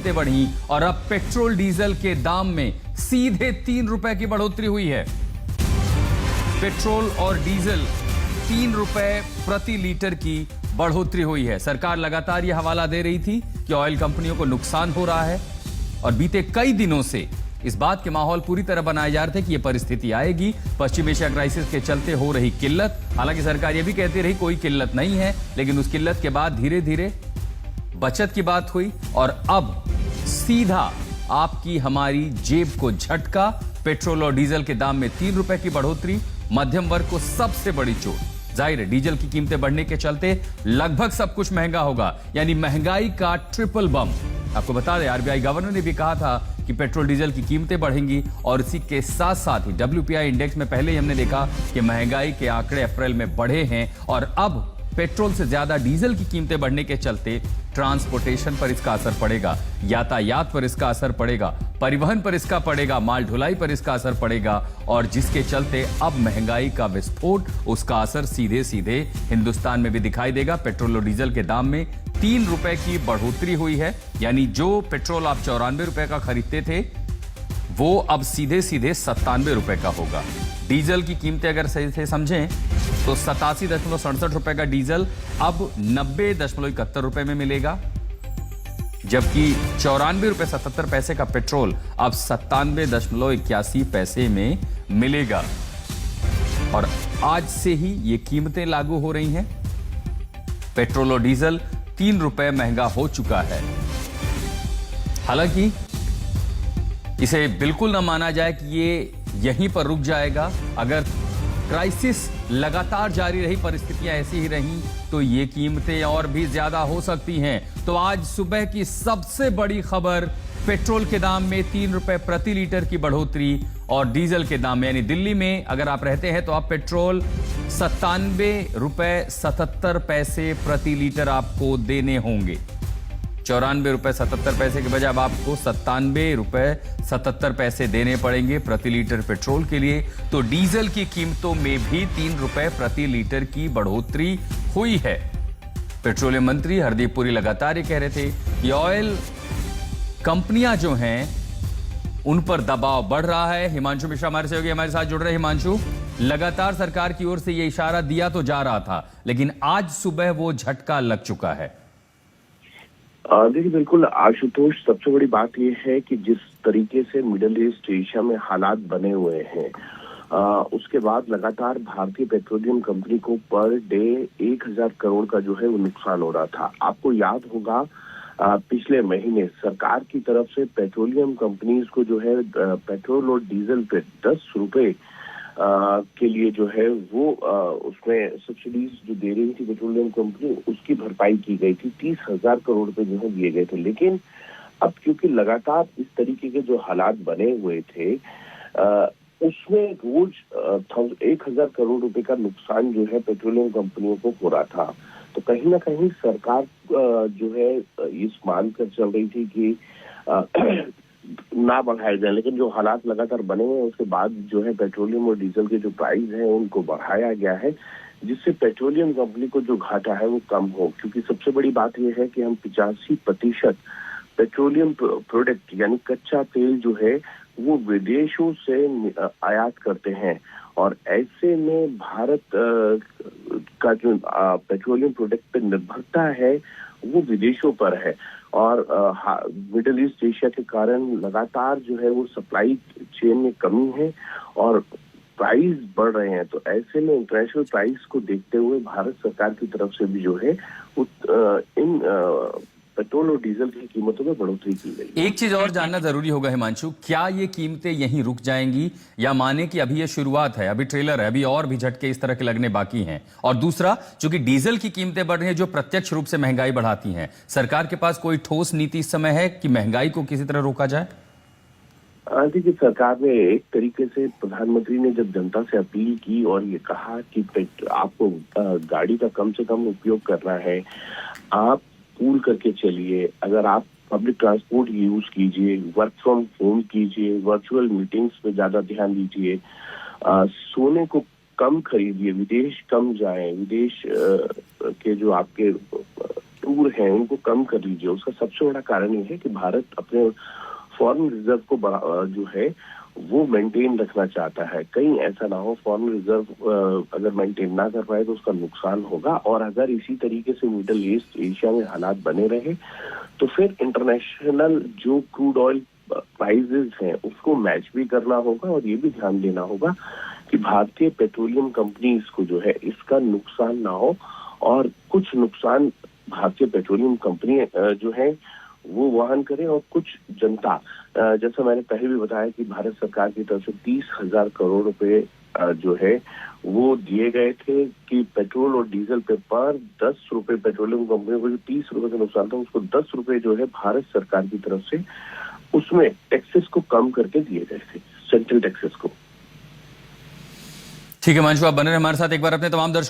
कीमतें बढ़ी और अब पेट्रोल डीजल के दाम में सीधे 3 रुपए की बढ़ोतरी हुई है। पेट्रोल और डीजल 3 रुपए प्रति लीटर की बढ़ोतरी हुई है। सरकार लगातार यह हवाला दे रही थी कि ऑयल कंपनियों को नुकसान हो रहा है और बीते कई दिनों से इस बात के माहौल पूरी तरह बनाए जा रहे थे कि यह परिस्थिति आएगी। पश्चिम एशिया क्राइसिस के चलते हो रही किल्लत, हालांकि सरकार यह भी कहती रही कोई किल्लत नहीं है, लेकिन उस किल्लत के बाद धीरे धीरे बचत की बात हुई और अब सीधा आपकी हमारी जेब को झटका। पेट्रोल और डीजल के दाम में 3 रुपए की बढ़ोतरी मध्यम वर्ग को सबसे बड़ी चोट। जाहिर है डीजल की कीमतें बढ़ने के चलते लगभग सब कुछ महंगा होगा, यानी महंगाई का ट्रिपल बम। आपको बता दें आरबीआई गवर्नर ने भी कहा था कि पेट्रोल डीजल की कीमतें बढ़ेंगी और इसी के साथ साथ ही WPI इंडेक्स में पहले ही हमने देखा कि महंगाई के आंकड़े अप्रैल में बढ़े हैं और अब पेट्रोल से ज्यादा डीजल की कीमतें बढ़ने के चलते ट्रांसपोर्टेशन पर इसका असर पड़ेगा, यातायात पर इसका असर पड़ेगा, परिवहन पर इसका पड़ेगा, माल ढुलाई पर इसका असर पड़ेगा और जिसके चलते अब महंगाई का विस्फोट, उसका असर सीधे सीधे हिंदुस्तान में भी दिखाई देगा। पेट्रोल और डीजल के दाम में 3 रुपए की बढ़ोतरी हुई है, यानी जो पेट्रोल आप 94 रुपए का खरीदते थे वो अब सीधे सीधे 97 रुपए का होगा। डीजल की कीमतें अगर सही से समझें तो 87.67 रुपए का डीजल अब 90.71 रुपए में मिलेगा, जबकि 94 रुपए 77 पैसे का पेट्रोल अब 97.81 पैसे में मिलेगा और आज से ही ये कीमतें लागू हो रही हैं। पेट्रोल और डीजल 3 रुपए महंगा हो चुका है। हालांकि इसे बिल्कुल न माना जाए कि ये यहीं पर रुक जाएगा। अगर क्राइसिस लगातार जारी रही, परिस्थितियां ऐसी ही रहीं तो ये कीमतें और भी ज्यादा हो सकती हैं। तो आज सुबह की सबसे बड़ी खबर, पेट्रोल के दाम में 3 रुपए प्रति लीटर की बढ़ोतरी और डीजल के दाम में, यानी दिल्ली में अगर आप रहते हैं तो आप पेट्रोल 97 रुपए 77 पैसे प्रति लीटर आपको देने होंगे। 94 रुपए 77 पैसे के बजाय अब आपको 97 रुपए 77 पैसे देने पड़ेंगे प्रति लीटर पेट्रोल के लिए। तो डीजल की कीमतों में भी 3 रुपए प्रति लीटर की बढ़ोतरी हुई है। पेट्रोलियम मंत्री हरदीप पुरी लगातार ये कह रहे थे कि ऑयल कंपनियां जो हैं उन पर दबाव बढ़ रहा है। हिमांशु मिश्रा हमारे सहयोगी हमारे साथ जुड़ रहे हैं। हिमांशु, लगातार सरकार की ओर से यह इशारा दिया तो जा रहा था, लेकिन आज सुबह वो झटका लग चुका है। देखिए बिल्कुल आशुतोष, सबसे बड़ी बात यह है कि जिस तरीके से मिडिल ईस्ट एशिया में हालात बने हुए हैं, उसके बाद लगातार भारतीय पेट्रोलियम कंपनी को पर डे 1000 करोड़ का जो है वो नुकसान हो रहा था। आपको याद होगा पिछले महीने सरकार की तरफ से पेट्रोलियम कंपनीज को जो है पेट्रोल और डीजल पे 10 रुपए के लिए जो है वो उसमें सब्सिडीज जो दे रही थी पेट्रोलियम कंपनी, उसकी भरपाई की गई थी। 30,000 करोड़ रुपए जो है दिए गए थे। लेकिन अब क्योंकि लगातार इस तरीके के जो हालात बने हुए थे, उसमें रोज 1000 करोड़ रुपए का नुकसान जो है पेट्रोलियम कंपनियों को हो रहा था। तो कहीं ना कहीं सरकार जो है इस मान कर चल रही थी कि ना बढ़ाए जाए, लेकिन जो हालात लगातार बने हुए हैं उसके बाद जो है पेट्रोलियम और डीजल के जो प्राइस हैं उनको बढ़ाया गया है, जिससे पेट्रोलियम कंपनी को जो घाटा है वो कम हो। क्योंकि सबसे बड़ी बात यह है कि हम 85% पेट्रोलियम प्रोडक्ट यानी कच्चा तेल जो है वो विदेशों से आयात करते हैं और ऐसे में भारत का जो पेट्रोलियम प्रोडक्ट पर निर्भरता है वो विदेशों पर है और मिडिल ईस्ट एशिया के कारण लगातार जो है वो सप्लाई चेन में कमी है और प्राइस बढ़ रहे हैं। तो ऐसे में इंटरनेशनल प्राइस को देखते हुए भारत सरकार की तरफ से भी जो है इन पेट्रोल और डीजल की कीमतों में बढ़ोतरी की गई। एक चीज और जानना जरूरी होगा हिमांशु, क्या ये कीमतें यहीं रुक जाएंगी या माने कि अभी ये शुरुआत है, अभी ट्रेलर है, अभी और भी झटके इस तरह के लगने बाकी हैं? और दूसरा, चूंकि डीजल की कीमतें बढ़ रही हैं जो प्रत्यक्ष रूप से महंगाई बढ़ाती हैं, सरकार के पास कोई ठोस नीति इस समय है कि महंगाई को किसी तरह रोका जाए? देखिए सरकार ने एक तरीके से, प्रधानमंत्री ने जब जनता से अपील की और ये कहा कि आपको गाड़ी का कम से कम उपयोग करना है, आप पूल करके चलिए, अगर आप पब्लिक ट्रांसपोर्ट यूज कीजिए, वर्क फ्रॉम होम कीजिए, वर्चुअल मीटिंग्स पे ज्यादा ध्यान दीजिए, सोने को कम खरीदिए, विदेश कम जाएं, विदेश के जो आपके टूर हैं उनको कम कर लीजिए। उसका सबसे बड़ा कारण ये है कि भारत अपने फॉरेन रिजर्व को जो है वो मेंटेन रखना चाहता है। कहीं ऐसा ना हो फॉरेन रिजर्व अगर मेंटेन ना कर पाए तो उसका नुकसान होगा, और अगर इसी तरीके से मिडिल ईस्ट एशिया में हालात बने रहे तो फिर इंटरनेशनल जो क्रूड ऑयल प्राइसेस हैं उसको मैच भी करना होगा, और ये भी ध्यान देना होगा कि भारतीय पेट्रोलियम कंपनीज को जो है इसका नुकसान ना हो, और कुछ नुकसान भारतीय पेट्रोलियम कंपनी जो है वो वहन करें और कुछ जनता, जैसा मैंने पहले भी बताया कि भारत सरकार की तरफ से 30,000 करोड़ रुपए जो है वो दिए गए थे कि पेट्रोल और डीजल पे पर 10 रुपए पेट्रोलियम कंपनियों को जो 30 रुपए का नुकसान था उसको 10 रुपए जो है भारत सरकार की तरफ से उसमें टैक्सेस को कम करके दिए गए थे, सेंट्रल टैक्सेस को। ठीक है हिमांशु, आप बने रहे हमारे साथ। एक बार अपने तमाम दर्शकों